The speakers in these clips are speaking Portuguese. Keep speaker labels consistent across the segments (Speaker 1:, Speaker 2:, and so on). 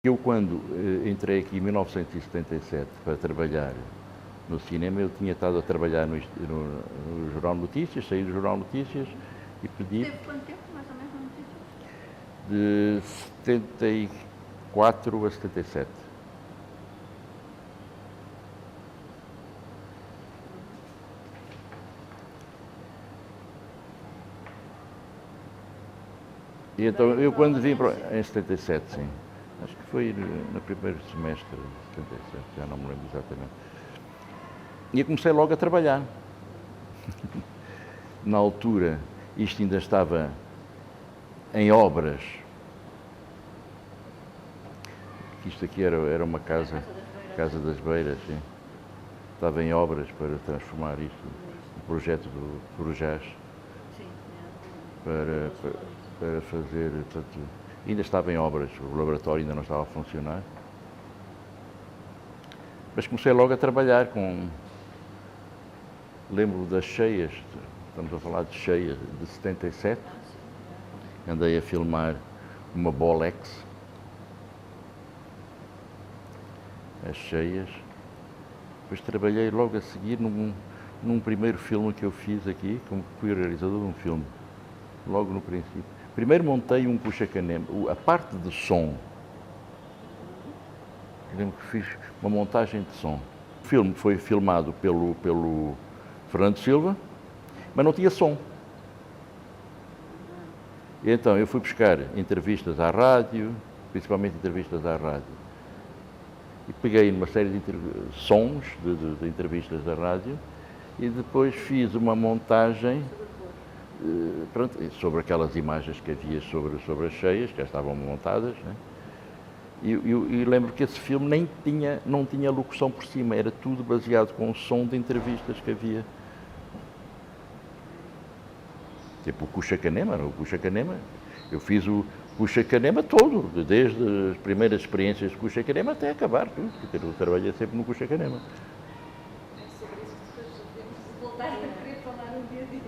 Speaker 1: Eu, quando entrei aqui em 1977 para trabalhar no cinema, eu tinha estado a trabalhar no Jornal Notícias, saí do Jornal Notícias e pedi...
Speaker 2: Teve quanto tempo, mais ou menos, no Notícias?
Speaker 1: De 74 a 77. E então, eu quando vim em 77, sim. Acho que foi no primeiro semestre de 77, já não me lembro exatamente. E eu comecei logo a trabalhar. Na altura, isto ainda estava em obras. Isto aqui era uma casa das Beiras, sim. Estava em obras para transformar isto, o projeto do Corujás, para fazer... Ainda estava em obras, o laboratório ainda não estava a funcionar. Mas comecei logo a trabalhar com... Lembro das cheias, estamos a falar de cheias de 77. Andei a filmar uma Bolex, as cheias. Depois trabalhei logo a seguir num primeiro filme que eu fiz aqui, como fui realizador de um filme, logo no princípio. Primeiro montei um Cuxa-Canema, a parte de som. Lembro que fiz uma montagem de som. O filme foi filmado pelo Fernando Silva, mas não tinha som. E então eu fui buscar entrevistas à rádio, principalmente entrevistas à rádio. E peguei numa série de sons de entrevistas da rádio e depois fiz uma montagem pronto, sobre aquelas imagens que havia sobre as cheias, que já estavam montadas, né? E lembro que esse filme não tinha locução por cima, era tudo baseado com o som de entrevistas que havia. Tipo o Cuxa-Canema, eu fiz o Cuxa-Canema todo, desde as primeiras experiências de Cuxa-Canema até acabar tudo, porque eu trabalhei sempre no Cuxa-Canema.
Speaker 2: É sobre isso que depois devemos voltar a querer falar um dia disso.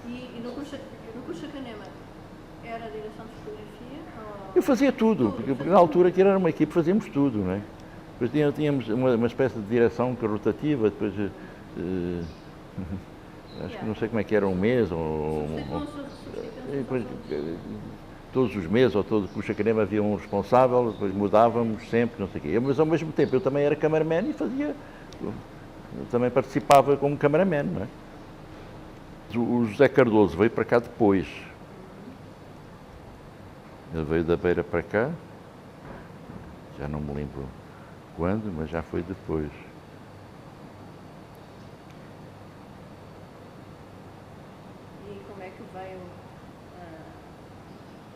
Speaker 2: E no Cuxa-Canema era a direção de fotografia? Ou...
Speaker 1: Eu fazia tudo, porque na altura que era uma equipe, fazíamos tudo, não é? Depois tínhamos uma espécie de direção rotativa, depois acho que não sei como é que era um mês, depois, todos os meses, ou todo o Cuxa-Canema havia um responsável, depois mudávamos sempre, não sei o quê. Mas ao mesmo tempo eu também era cameraman e eu também participava como cameraman, não é? O José Cardoso veio para cá depois. Ele veio da Beira para cá, já não me lembro quando, mas já foi depois.
Speaker 2: E como é que veio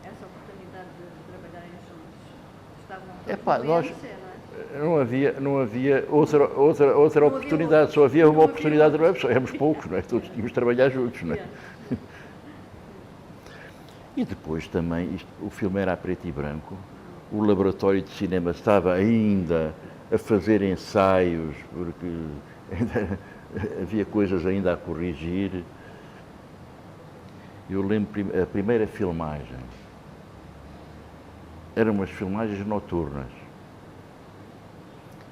Speaker 2: essa oportunidade de trabalharem juntos? Estavam todos no BNC, não é?
Speaker 1: Não havia outra oportunidade, só havia uma oportunidade de trabalhar, éramos poucos, não é? Todos tínhamos de trabalhar juntos, não é? E depois também, o filme era a preto e branco, o laboratório de cinema estava ainda a fazer ensaios, porque havia coisas ainda a corrigir. Eu lembro, a primeira filmagem, eram umas filmagens noturnas.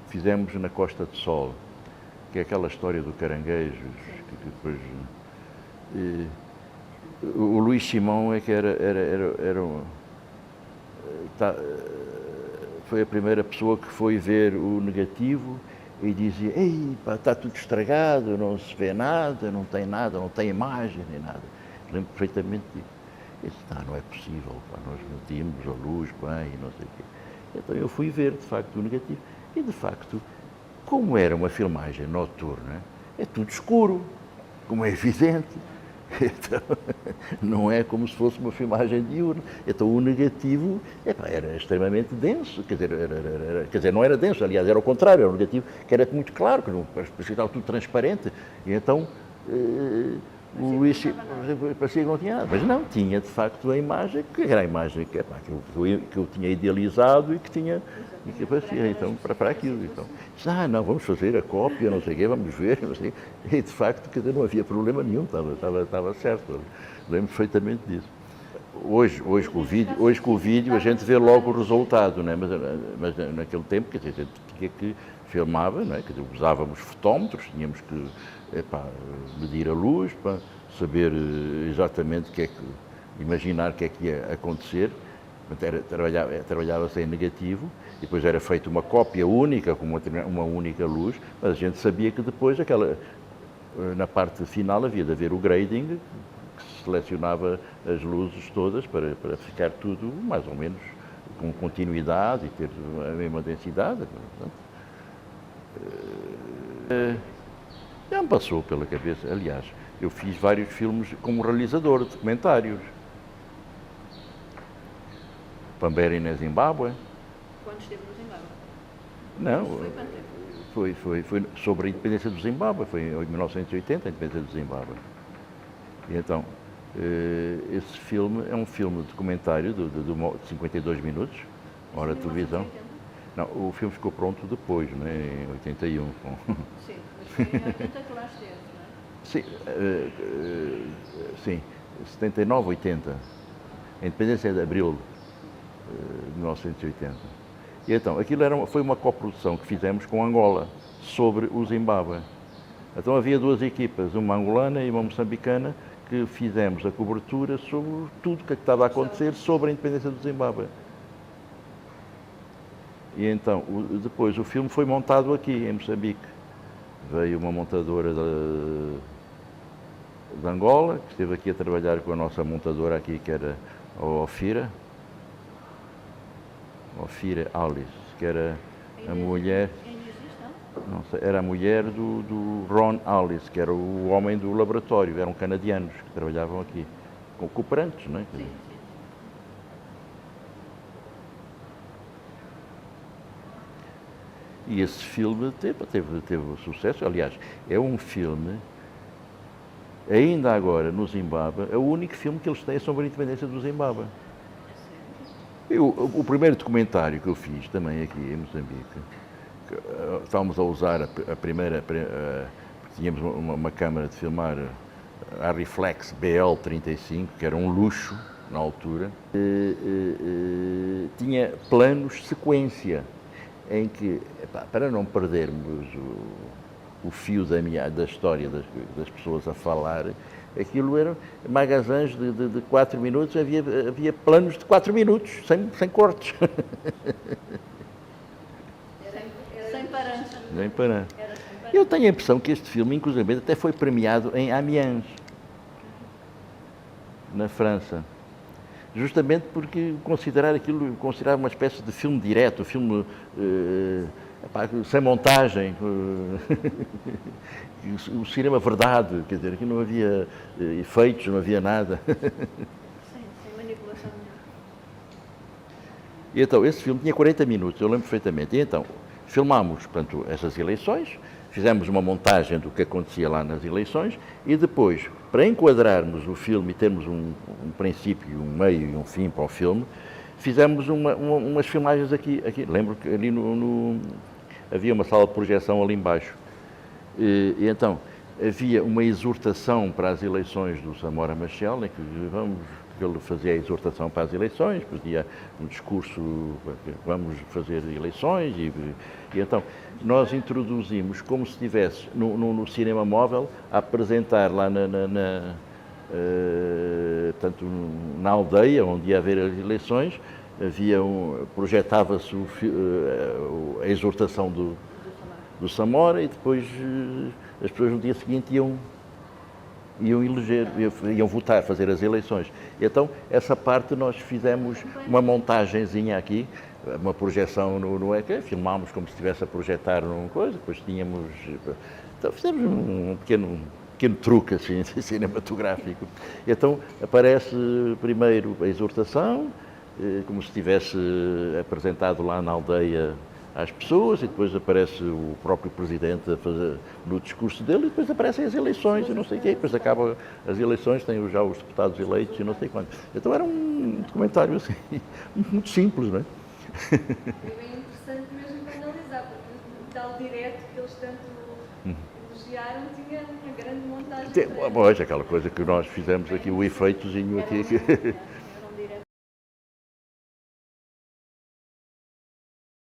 Speaker 1: Fizemos na Costa do Sol, que é aquela história do caranguejo, que depois... O Luís Simão é que foi a primeira pessoa que foi ver o negativo e dizia: "Ei, pá, está tudo estragado, não se vê nada, não tem imagem nem nada." Lembro perfeitamente disso. Eu disse: "Não é possível, pá, nós metíamos a luz bem e não sei o quê." Então eu fui ver, de facto, o negativo. E, de facto, como era uma filmagem noturna, é tudo escuro, como é evidente. Então, não é como se fosse uma filmagem diurna. Então o negativo era extremamente denso, quer dizer, não era denso, aliás, era o contrário, era um negativo que era muito claro, que estava tudo transparente. E então o Luís parecia que não tinha nada, mas não, tinha de facto a imagem, que era a imagem que eu tinha idealizado e que parecia, então, para aquilo. Então, disse: "Não, vamos fazer a cópia, não sei o quê, vamos ver, não sei." E de facto, quer dizer, não havia problema nenhum, estava certo, lembro perfeitamente disso. Hoje com o vídeo a gente vê logo o resultado, né? Mas naquele tempo, quer dizer, a gente tinha que filmava, não é? Quer dizer, usávamos fotómetros, tínhamos que medir a luz para saber exatamente o que é que, imaginar o que é que ia acontecer. Trabalhava-se em negativo e depois era feita uma cópia única com uma única luz, mas a gente sabia que depois na parte final havia de haver o grading, que selecionava as luzes todas para ficar tudo mais ou menos com continuidade e ter a mesma densidade. Já me passou pela cabeça, aliás, eu fiz vários filmes como realizador, documentários. Pamberi na Zimbábue.
Speaker 2: Quando esteve no Zimbábue?
Speaker 1: Não,
Speaker 2: Foi quanto tempo?
Speaker 1: foi sobre a independência do Zimbábue, foi em 1980 a independência do Zimbábue. E então, esse filme é um filme documentário de 52 minutos, hora de televisão. Não, o filme ficou pronto depois, né, em 81.
Speaker 2: Sim, mas foi em 80 que lá esteve, não é?
Speaker 1: Sim, 79, 80. A independência é de abril de 1980. E então, aquilo foi uma coprodução que fizemos com Angola, sobre o Zimbábue. Então havia duas equipas, uma angolana e uma moçambicana, que fizemos a cobertura sobre tudo o que estava a acontecer sobre a independência do Zimbábue. E então, depois o filme foi montado aqui, em Moçambique. Veio uma montadora de Angola, que esteve aqui a trabalhar com a nossa montadora aqui, que era a Ofira Alice, que era a mulher... Não sei, era a mulher do Ron Alice, que era o homem do laboratório, eram canadianos que trabalhavam aqui, com cooperantes, não é?
Speaker 2: Sim, sim.
Speaker 1: E esse filme teve sucesso. Aliás, é um filme, ainda agora no Zimbábue, é o único filme que eles têm sobre a independência do Zimbábue. O primeiro documentário que eu fiz também aqui em Moçambique, estávamos a usar a primeira, tínhamos uma câmara de filmar, a Reflex BL35, que era um luxo na altura, tinha planos sequência, em que, para não perdermos o fio da história das pessoas a falar, aquilo eram magazins de 4 minutos, havia planos de 4 minutos, sem cortes.
Speaker 2: Sem parança.
Speaker 1: Sem parar. Eu tenho a impressão que este filme, inclusive, até foi premiado em Amiens, na França. Justamente porque considerar uma espécie de filme direto, filme sem montagem, o cinema verdade, quer dizer, aqui não havia efeitos, não havia nada.
Speaker 2: Sem manipulação nenhuma.
Speaker 1: E então, esse filme tinha 40 minutos, eu lembro perfeitamente. E então, filmámos, portanto, essas eleições, fizemos uma montagem do que acontecia lá nas eleições e depois, para enquadrarmos o filme e termos um princípio, um meio e um fim para o filme, fizemos umas filmagens aqui. Lembro que ali havia uma sala de projeção ali embaixo. E então, havia uma exortação para as eleições do Samora Machel, em que ele fazia a exortação para as eleições, fazia um discurso, vamos fazer eleições, e então nós introduzimos como se estivesse no cinema móvel a apresentar lá portanto, na aldeia onde ia haver as eleições, projetava-se a exortação do Samora e depois as pessoas no dia seguinte iam votar, fazer as eleições. Então, essa parte nós fizemos uma montagenzinha aqui, uma projeção no ecrã, filmámos como se estivesse a projetar uma coisa, depois tínhamos... Então, fizemos um pequeno truque assim, cinematográfico. Então, aparece primeiro a exortação, como se estivesse apresentado lá na aldeia às pessoas, e depois aparece o próprio Presidente a fazer no discurso dele, e depois aparecem as eleições e não sei o quê, depois acabam as eleições, tem já os deputados eleitos e não sei quanto. Então era um documentário assim, muito simples, não é?
Speaker 3: É bem interessante mesmo para analisar, porque o tal direto que eles tanto elogiaram tinha uma grande montagem.
Speaker 1: Pois, aquela coisa que nós fizemos aqui, o efeitozinho aqui.